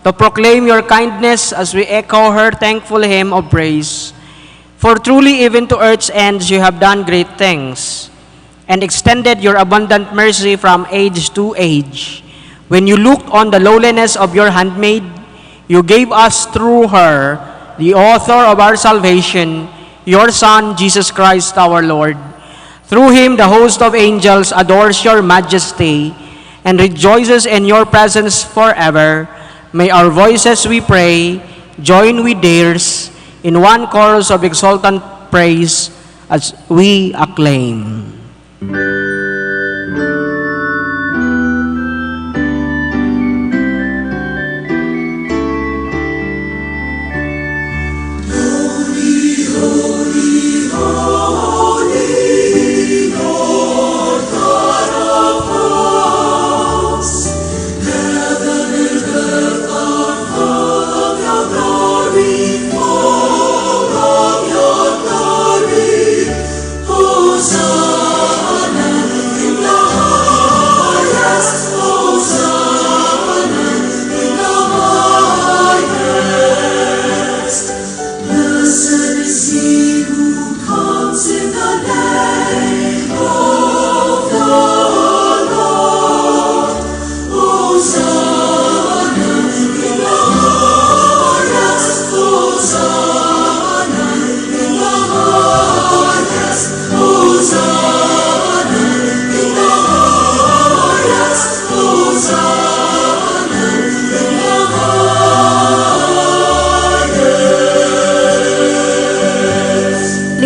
to proclaim your kindness as we echo her thankful hymn of praise. For truly even to earth's ends you have done great things, and extended your abundant mercy from age to age. When you looked on the lowliness of your handmaid, you gave us through her, the author of our salvation, your Son, Jesus Christ our Lord. Through him the host of angels adores your majesty and rejoices in your presence forever. May our voices, we pray, join with theirs in one chorus of exultant praise as we acclaim. Heaven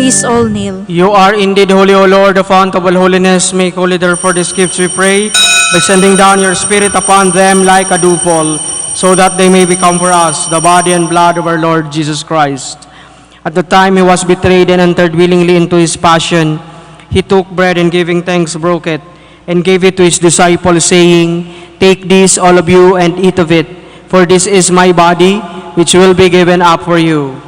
Please all kneel. You are indeed holy, O Lord, the fount of all holiness. Make holy therefore these gifts, we pray, by sending down your Spirit upon them like a dewfall, so that they may become for us the body and blood of our Lord Jesus Christ. At the time he was betrayed and entered willingly into his passion, he took bread and giving thanks broke it, and gave it to his disciples, saying, Take this, all of you, and eat of it, for this is my body, which will be given up for you.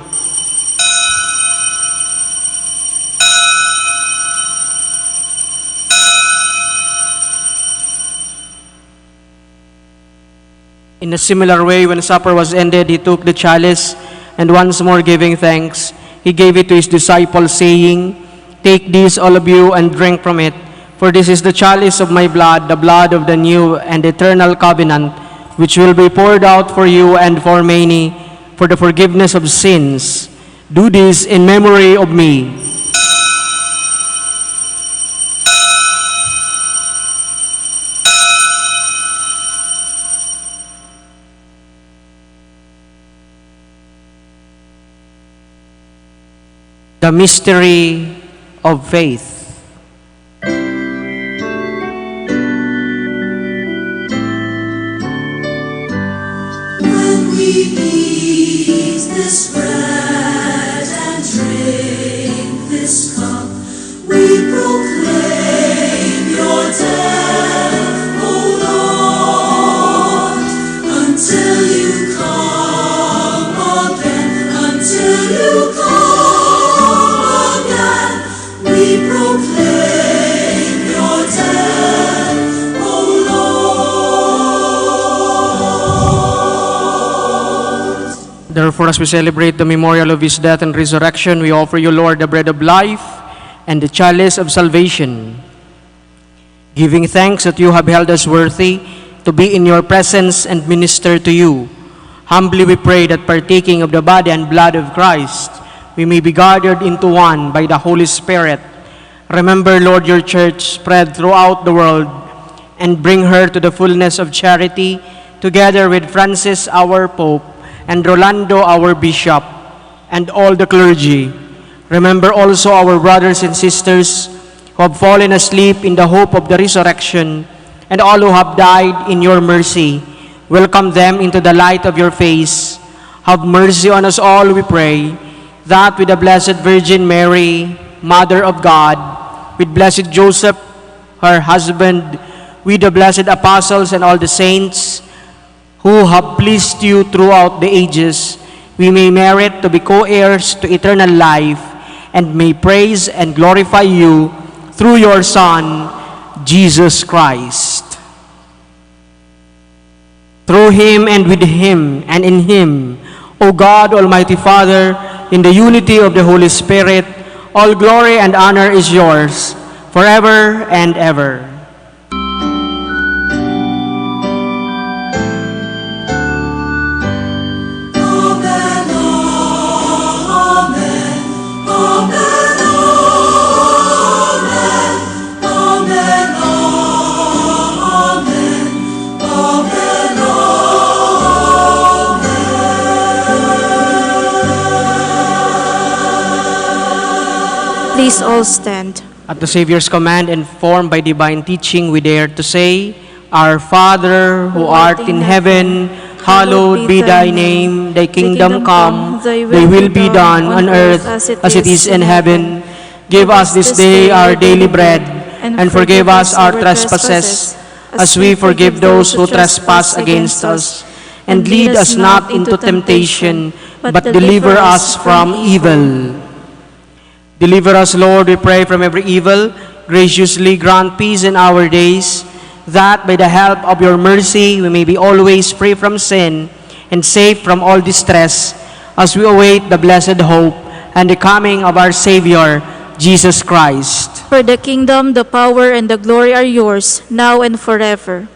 In a similar way, when supper was ended, he took the chalice, and once more giving thanks, he gave it to his disciples, saying, Take this, all of you, and drink from it, for this is the chalice of my blood, the blood of the new and eternal covenant, which will be poured out for you and for many, for the forgiveness of sins. Do this in memory of me. The mystery of faith. When we eat this bread and drink this cup, we proclaim your death, O Lord, until you come again, until you come. We proclaim your death, O Lord. Therefore, as we celebrate the memorial of his death and resurrection, we offer you, Lord, the bread of life and the chalice of salvation, giving thanks that you have held us worthy to be in your presence and minister to you. Humbly we pray that partaking of the body and blood of Christ, we may be gathered into one by the Holy Spirit. Remember, Lord, your church spread throughout the world, and bring her to the fullness of charity, together with Francis, our Pope, and Rolando, our Bishop, and all the clergy. Remember also our brothers and sisters who have fallen asleep in the hope of the resurrection, and all who have died in your mercy. Welcome them into the light of your face. Have mercy on us all, we pray, that with the Blessed Virgin Mary, Mother of God, with Blessed Joseph, her husband, with the blessed apostles and all the saints who have pleased you throughout the ages, we may merit to be co-heirs to eternal life, and may praise and glorify you through your Son, Jesus Christ. Through him and with him and in him, O God, Almighty Father, in the unity of the Holy Spirit, all glory and honor is yours, forever and ever. Amen, amen, amen, amen, amen, amen, Please all stand. At the Savior's command, informed by divine teaching, we dare to say, Our Father, who art in heaven, hallowed be thy name. Thy kingdom come, thy will be done on earth as it is in heaven. Give us this day our daily bread, and forgive us our trespasses, as we forgive those who trespass against us. And lead us not into temptation, but deliver us from evil. Deliver us, Lord, we pray, from every evil. Graciously grant peace in our days, that by the help of your mercy we may be always free from sin and safe from all distress, as we await the blessed hope and the coming of our Savior, Jesus Christ. For the kingdom, the power, and the glory are yours, now and forever.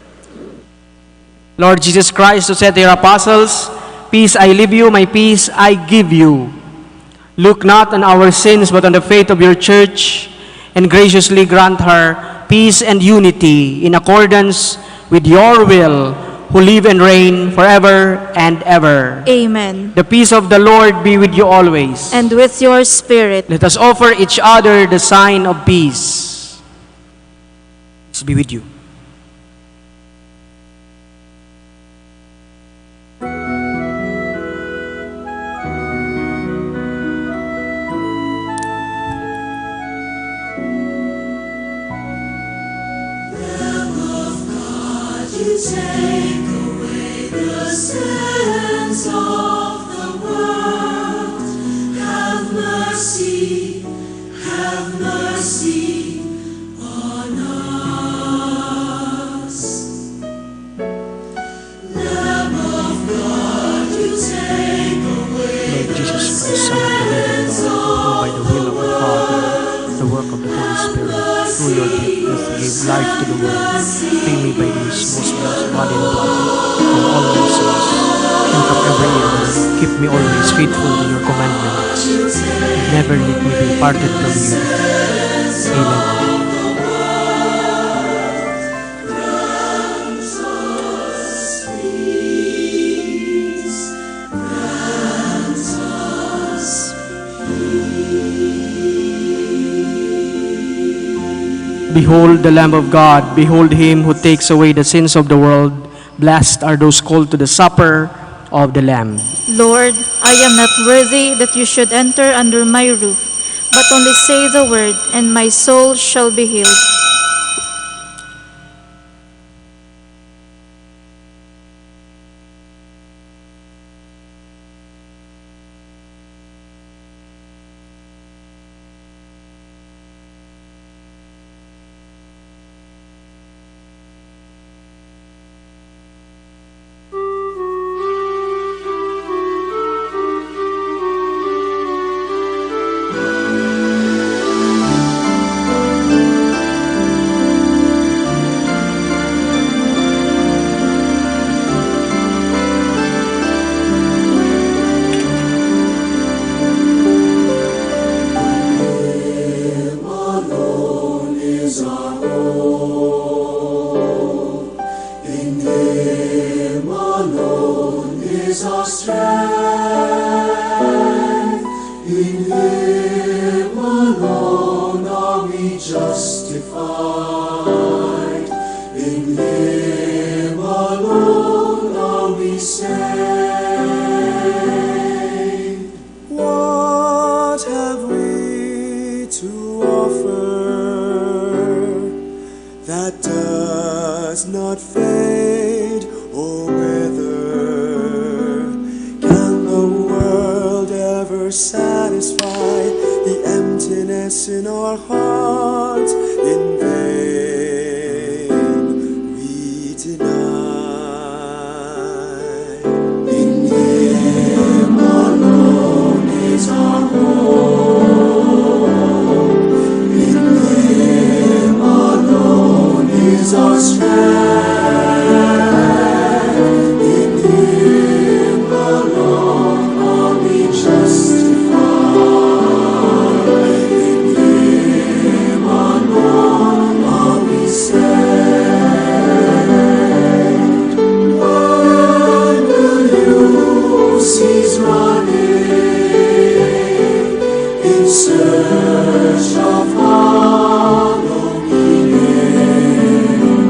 Lord Jesus Christ, who said to your apostles, Peace I leave you, my peace I give you. Look not on our sins, but on the faith of your church, and graciously grant her peace and unity in accordance with your will, who live and reign forever and ever. Amen. The peace of the Lord be with you always. And with your spirit. Let us offer each other the sign of peace. Peace be with you. You take away the sins of the world. Have mercy on us. Lamb of God, you take away Lord Jesus the Christ, Son of the living sins God, who by the will of the Father, the work of the Holy Spirit, through your death gave life to the world, pay me by these most blessed body and blood, from all my sins, and from every evil, keep me always faithful to your commandments, and never let me be parted from you. Amen. Behold the Lamb of God, behold him who takes away the sins of the world. Blessed are those called to the supper of the Lamb. Lord, I am not worthy that you should enter under my roof, but only say the word, and my soul shall be healed. What have we to offer that does not fade or wither? Can the world ever satisfy the emptiness in our hearts? In vain we deny. In Him alone is our hope. In Him alone is our strength. In Him alone are we justified. In Him alone are we saved. When will you cease running in search of hollow meaning?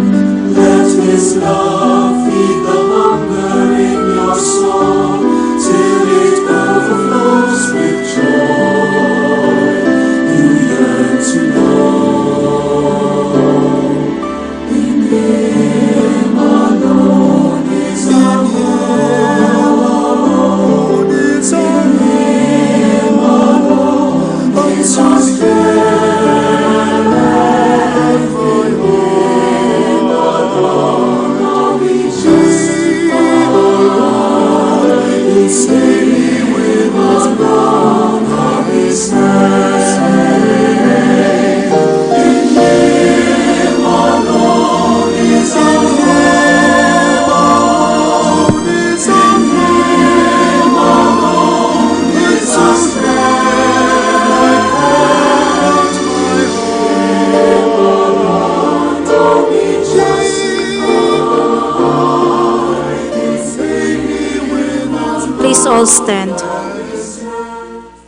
Let His love feed the hunger in your soul till it overflows with joy you yearn to know. In Him alone is our hope. It's our it's our strength. For Him alone are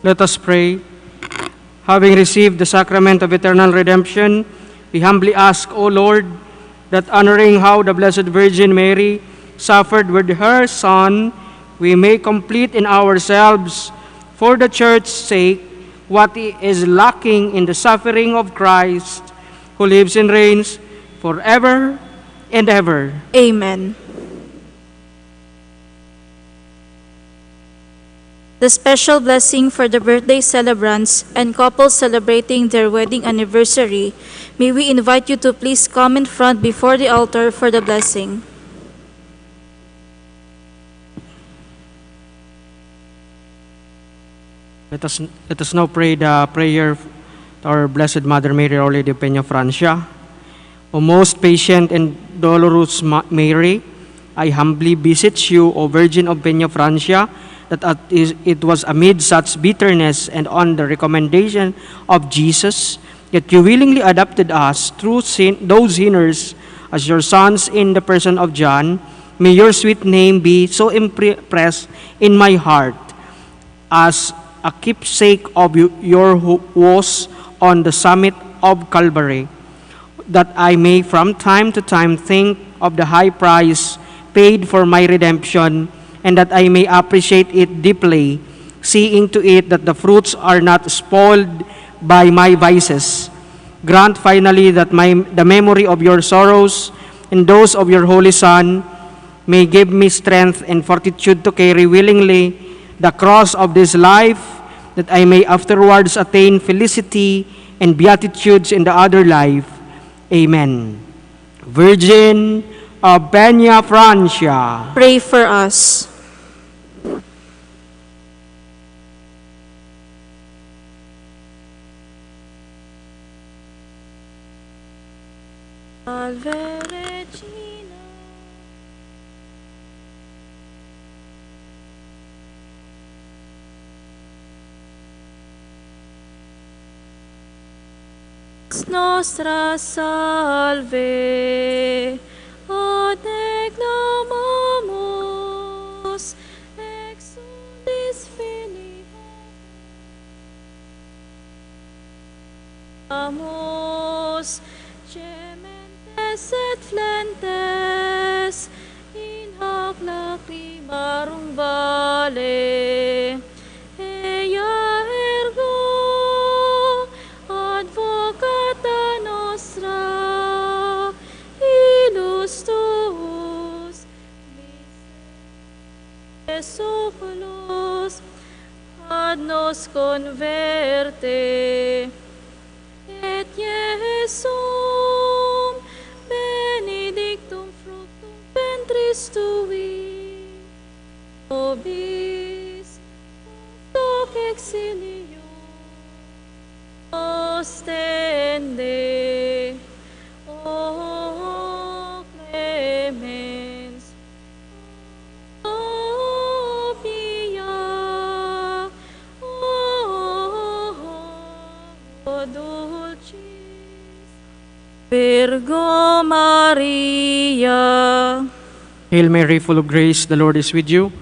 Let us pray. Having received the sacrament of eternal redemption, we humbly ask, O Lord, that honoring how the Blessed Virgin Mary suffered with her Son, we may complete in ourselves, for the Church's sake, what is lacking in the suffering of Christ, who lives and reigns forever and ever. Amen. The special blessing for the birthday celebrants and couples celebrating their wedding anniversary, may we invite you to please come in front before the altar for the blessing. Let us now pray the prayer to our Blessed Mother Mary, Our Lady of Peña Francia. O most patient and dolorous Mary, I humbly beseech you, O Virgin of Peña Francia, that it was amid such bitterness and on the recommendation of Jesus, yet you willingly adopted us through those sinners as your sons in the person of John. May your sweet name be so impressed in my heart as a keepsake of your woes on the summit of Calvary, that I may from time to time think of the high price paid for my redemption, and that I may appreciate it deeply, seeing to it that the fruits are not spoiled by my vices. Grant finally that the memory of your sorrows and those of your Holy Son may give me strength and fortitude to carry willingly the cross of this life, that I may afterwards attain felicity and beatitudes in the other life. Amen. Virgin of Peña Francia, Pray for us. Salve Regina. Nostra salve, ad declamamus, exulis Filii amus, gementes et flentes, in hoc lacrimarum vale, ea ergo advocata nostra, ilus tuus, miseris oculos, ad nos converte, et Iesum benedictum fructum ventris tui, nobis hoc exilio ostende, o clemens, o pia, o dulcis Virgo Maria. Hail Mary, full of grace, the Lord is with you.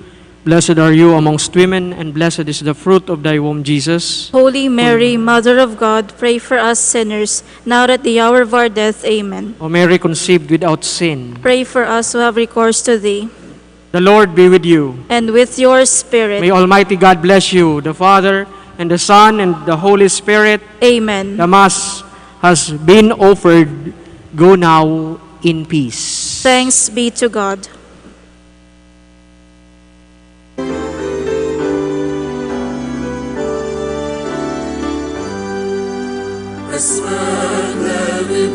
Blessed are you amongst women, and blessed is the fruit of thy womb, Jesus. Holy Mary, Mother of God, pray for us sinners, now at the hour of our death. Amen. O Mary, conceived without sin, Pray for us who have recourse to thee, the Lord be with you. and with your spirit. May Almighty God bless you, the Father, and the Son, and the Holy Spirit. Amen. The Mass has been offered. Go now in peace. Thanks be to God. Respect every